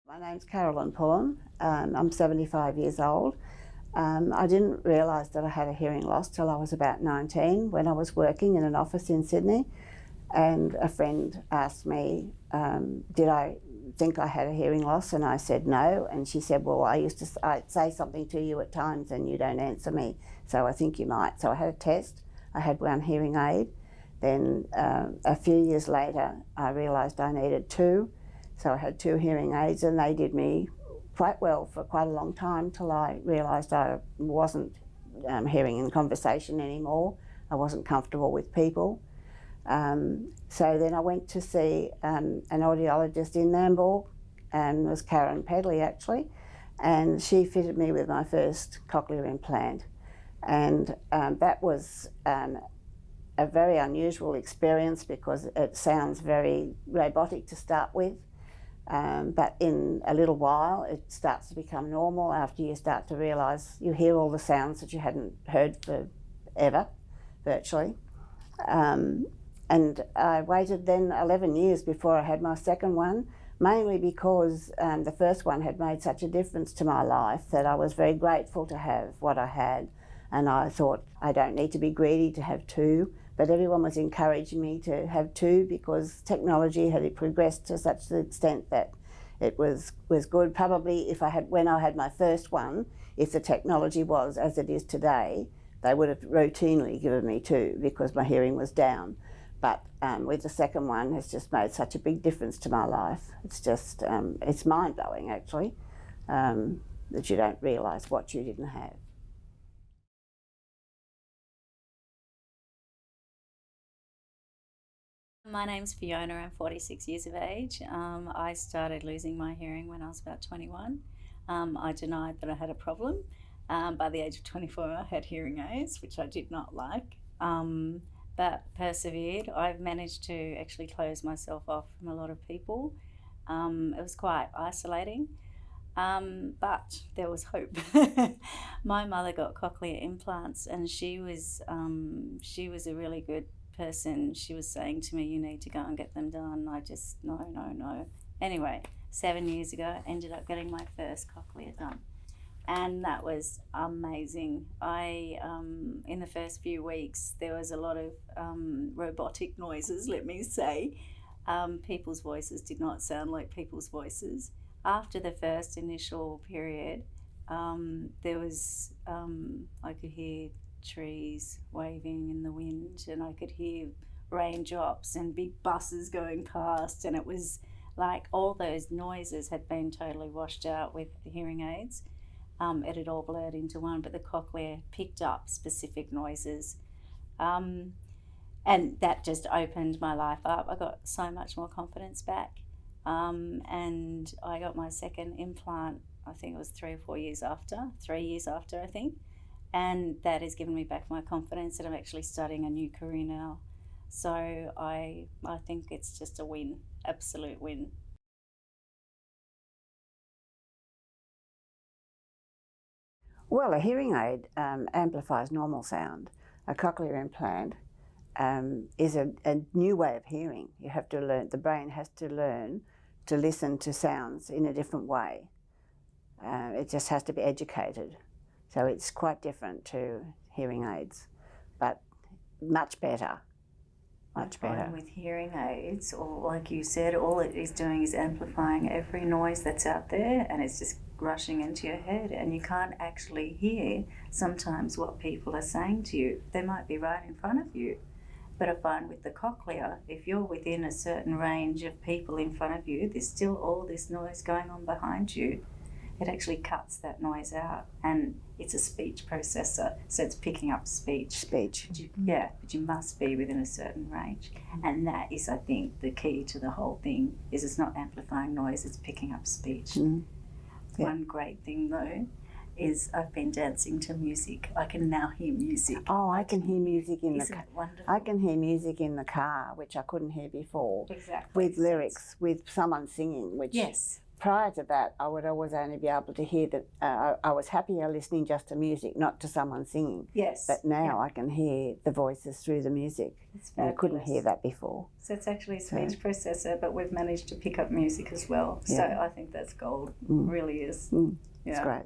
My name's Carolyn. I'm 75 years old. I didn't realise that I had a hearing loss till I was about 19 when I was working in an office in Sydney, and a friend asked me, did I think I had a hearing loss, and I said no, and she said, well, I'd say something to you at times and you don't answer me, so I think you might. So I had a test. I had one hearing aid. Then a few years later I realised I needed two. So I had two hearing aids, and they did me quite well for quite a long time till I realised I wasn't hearing in conversation anymore. I wasn't comfortable with people. So then I went to see an audiologist in Nambour, and it was Karen Pedley actually, and she fitted me with my first cochlear implant. And that was a very unusual experience because it sounds very robotic to start with. But in a little while it starts to become normal after you start to realise you hear all the sounds that you hadn't heard for ever, virtually. And I waited then 11 years before I had my second one, mainly because the first one had made such a difference to my life that I was very grateful to have what I had. And I thought, I don't need to be greedy to have two, but everyone was encouraging me to have two because technology had progressed to such an extent that it was good. Probably when I had my first one, if the technology was as it is today, they would have routinely given me two because my hearing was down. But with the second one, it's just made such a big difference to my life. It's just, it's mind-blowing actually, that you don't realise what you didn't have. My name's Fiona. I'm 46 years of age. I started losing my hearing when I was about 21. I denied that I had a problem. By the age of 24, I had hearing aids, which I did not like, but persevered. I've managed to actually close myself off from a lot of people. It was quite isolating, but there was hope. My mother got cochlear implants, and she was a really good person. She was saying to me, you need to go and get them done. I just, no. Anyway, 7 years ago, I ended up getting my first cochlear done. And that was amazing. In the first few weeks, there was a lot of robotic noises, let me say. People's voices did not sound like people's voices. After the first initial period, there was, I could hear trees waving in the wind, and I could hear raindrops and big buses going past, and it was like all those noises had been totally washed out with the hearing aids. It had all blurred into one, but the cochlear picked up specific noises, and that just opened my life up. I got so much more confidence back, and I got my second implant, I think it was 3 years after I think. And that has given me back my confidence, and I'm actually starting a new career now. So I think it's just a win, absolute win. Well, a hearing aid amplifies normal sound. A cochlear implant is a new way of hearing. You have to learn, the brain has to learn to listen to sounds in a different way. It just has to be educated. So it's quite different to hearing aids, but much better. Much better. With hearing aids, or like you said, all it is doing is amplifying every noise that's out there, and it's just rushing into your head, and you can't actually hear sometimes what people are saying to you. They might be right in front of you. But I find with the cochlear, if you're within a certain range of people in front of you, there's still all this noise going on behind you. It actually cuts that noise out, and it's a speech processor, so it's picking up speech. But you must be within a certain range, and that is, I think, the key to the whole thing. Is it's not amplifying noise; it's picking up speech. Yeah. One great thing though is I've been dancing to music. I can now hear music. Oh, I can hear music in the car. Wonderful? I can hear music in the car, which I couldn't hear before. Exactly. With lyrics, with someone singing, which yes. prior to that, I would always only be able to hear that. I was happier listening just to music, not to someone singing. Yes. But now I can hear the voices through the music. It's And I fabulous. couldn't hear that before. So it's actually a speech processor, but we've managed to pick up music as well. Yeah. So I think that's gold. Really is. Yeah. It's great.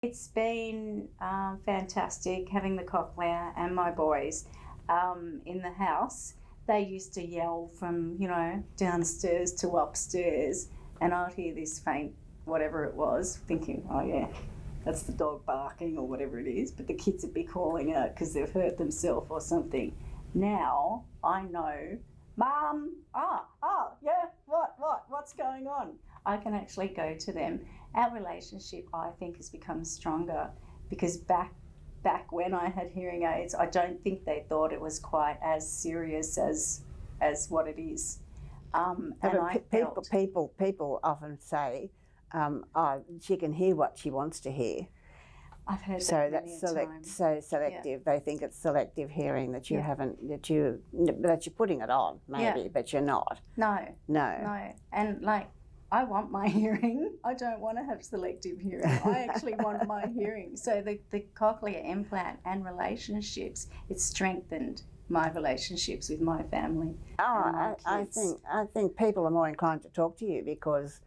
It's been fantastic having the Cochlear and my boys in the house. They used to yell from, you know, downstairs to upstairs, and I'd hear this faint whatever it was, thinking, oh yeah, that's the dog barking or whatever it is, but the kids would be calling out because they've hurt themselves or something. Now I know, Mum, yeah, what's going on? I can actually go to them. Our relationship, I think, has become stronger because back when I had hearing aids, I don't think they thought it was quite as serious as what it is. People often say, she can hear what she wants to hear. I've heard So that that's many times. so selective. Yeah. They think it's selective hearing that you haven't, that you're putting it on maybe, but you're not. No. And like, I want my hearing. I don't want to have selective hearing. I actually want my hearing. So the cochlear implant and relationships, it's strengthened my relationships with my family. Oh, I think people are more inclined to talk to you because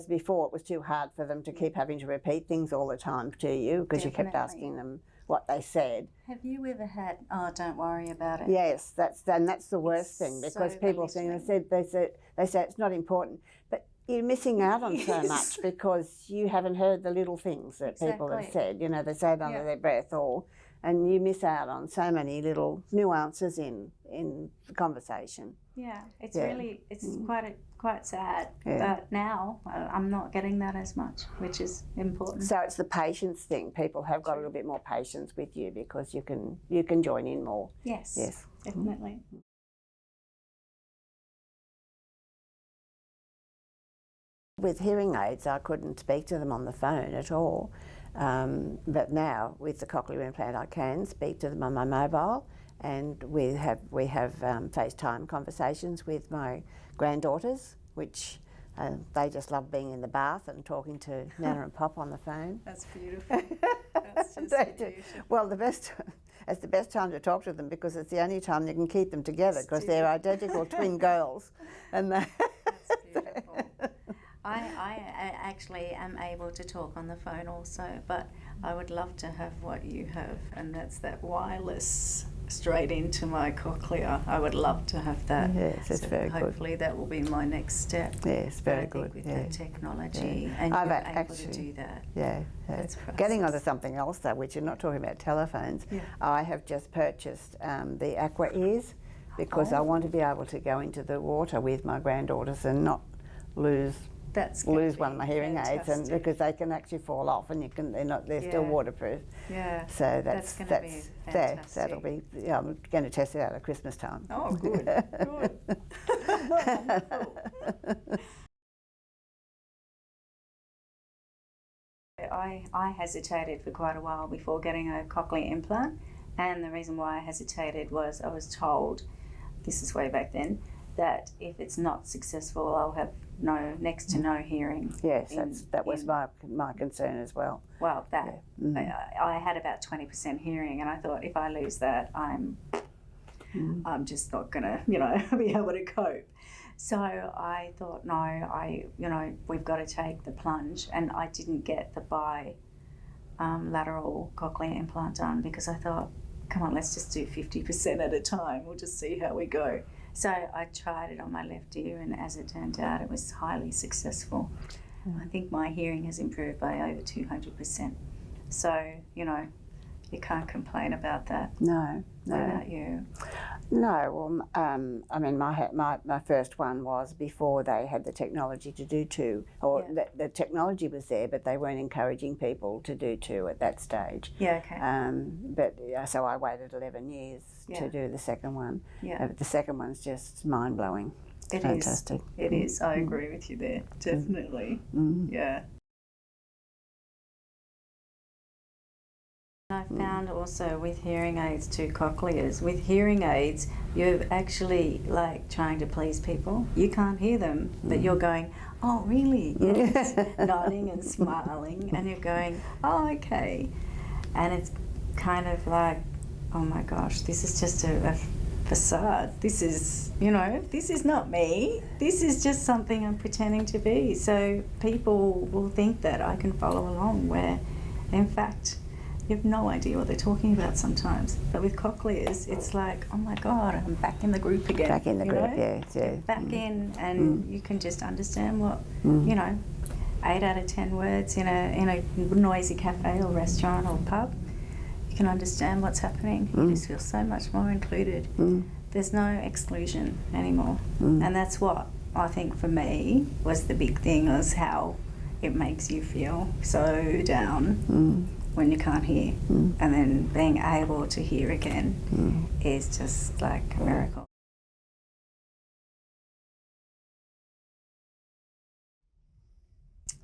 before it was too hard for them to keep having to repeat things all the time to you because you kept asking them what they said. Have you ever had, oh, don't worry about it? Yes, that's the worst thing because so people think they say it's not important, but you're missing out on so much because you haven't heard the little things that people have said. You know, they say it under their breath, and you miss out on so many little nuances in the conversation. Yeah, it's really quite sad. But now I'm not getting that as much, which is important. So it's the patience thing. People have got a little bit more patience with you because you can join in more. Yes, definitely. With hearing aids, I couldn't speak to them on the phone at all. But now with the cochlear implant, I can speak to them on my mobile, and we have FaceTime conversations with my granddaughters, which they just love being in the bath and talking to Nana and Pop on the phone. That's beautiful. That's just beautiful. Well, it's the best time to talk to them because it's the only time you can keep them together because they're identical twin girls, and that's beautiful. I actually am able to talk on the phone also, but I would love to have what you have, and that's that wireless straight into my cochlear. I would love to have that. Yes, it's very good. Hopefully that will be my next step. Yes, very good. With the technology, and you're able to do that. Yeah. Getting onto something else though, which you're not talking about telephones, I have just purchased the Aqua Ears because I want to be able to go into the water with my granddaughters and not lose one of my hearing aids, and because they can actually fall off, and they're still waterproof. Yeah. So that's going to be fantastic. That'll be. Yeah, I'm going to test it out at Christmas time. Oh, good. Good. I hesitated for quite a while before getting a cochlear implant, and the reason why I hesitated was I was told, this is way back then, that if it's not successful, I'll have next to no hearing. Yes, that was my concern as well. Well, I had about 20% hearing, and I thought if I lose that, I'm just not gonna, be able to cope. So I thought, we've got to take the plunge, and I didn't get the lateral cochlear implant done because I thought, come on, let's just do 50% at a time. We'll just see how we go. So I tried it on my left ear, and as it turned out, it was highly successful. I think my hearing has improved by over 200%. So, you can't complain about that. No. What about you? No, well, I mean, my first one was before they had the technology to do two, or the technology was there, but they weren't encouraging people to do two at that stage. Yeah, okay. So I waited 11 years to do the second one. Yeah. The second one's just mind-blowing. It fantastic. It is. I agree with you there, definitely. Yeah. I found also with hearing aids to cochlears, with hearing aids, you're actually like trying to please people. You can't hear them, but you're going, oh, really? Yes. Nodding and smiling, and you're going, oh, okay. And it's kind of like, oh my gosh, this is just a facade. This is, this is not me. This is just something I'm pretending to be. So people will think that I can follow along where, in fact, you have no idea what they're talking about sometimes. But with cochlears, it's like, oh my God, I'm back in the group again. Back in the group, yeah. Back in, and you can just understand what, 8 out of 10 words in a noisy cafe or restaurant or pub. You can understand what's happening. You just feel so much more included. There's no exclusion anymore. And that's what I think for me was the big thing, was how it makes you feel so down when you can't hear. And then being able to hear again is just like a miracle.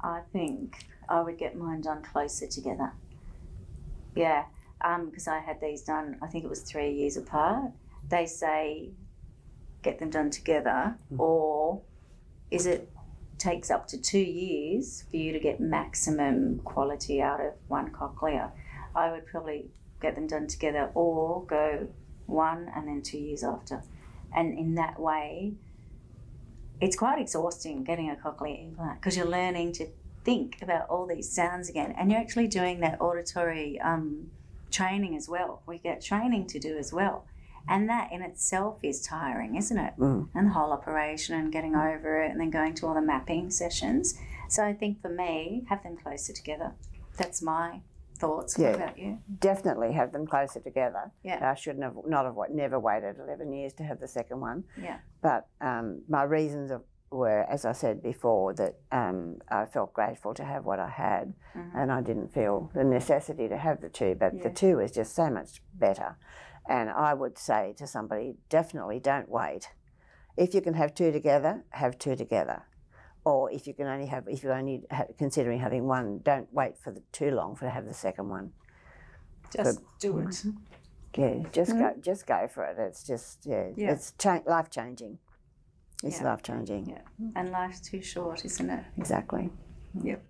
I think I would get mine done closer together. Yeah, because I had these done, I think it was 3 years apart. They say get them done together, or is it takes up to 2 years for you to get maximum quality out of one cochlea. I would probably get them done together, or go 1 and then 2 years after. And in that way, it's quite exhausting getting a cochlear implant, because you're learning to think about all these sounds again, and you're actually doing that auditory training as well. We get training to do as well. And that in itself is tiring, isn't it? And the whole operation and getting over it and then going to all the mapping sessions. So I think for me, have them closer together. That's my thoughts. What about you? Definitely have them closer together. Yeah. I should never waited 11 years to have the second one. Yeah. But my reasons were, as I said before, that I felt grateful to have what I had, and I didn't feel the necessity to have the two, but the two is just so much better. And I would say to somebody, definitely don't wait. If you can have two together, have two together. Or if you can only have, if you're only considering having one, don't wait for too long to have the second one. Just do it. Yeah, just go for it. It's just it's life changing. It's life changing. Yeah, and life's too short, isn't it? Exactly. Yep.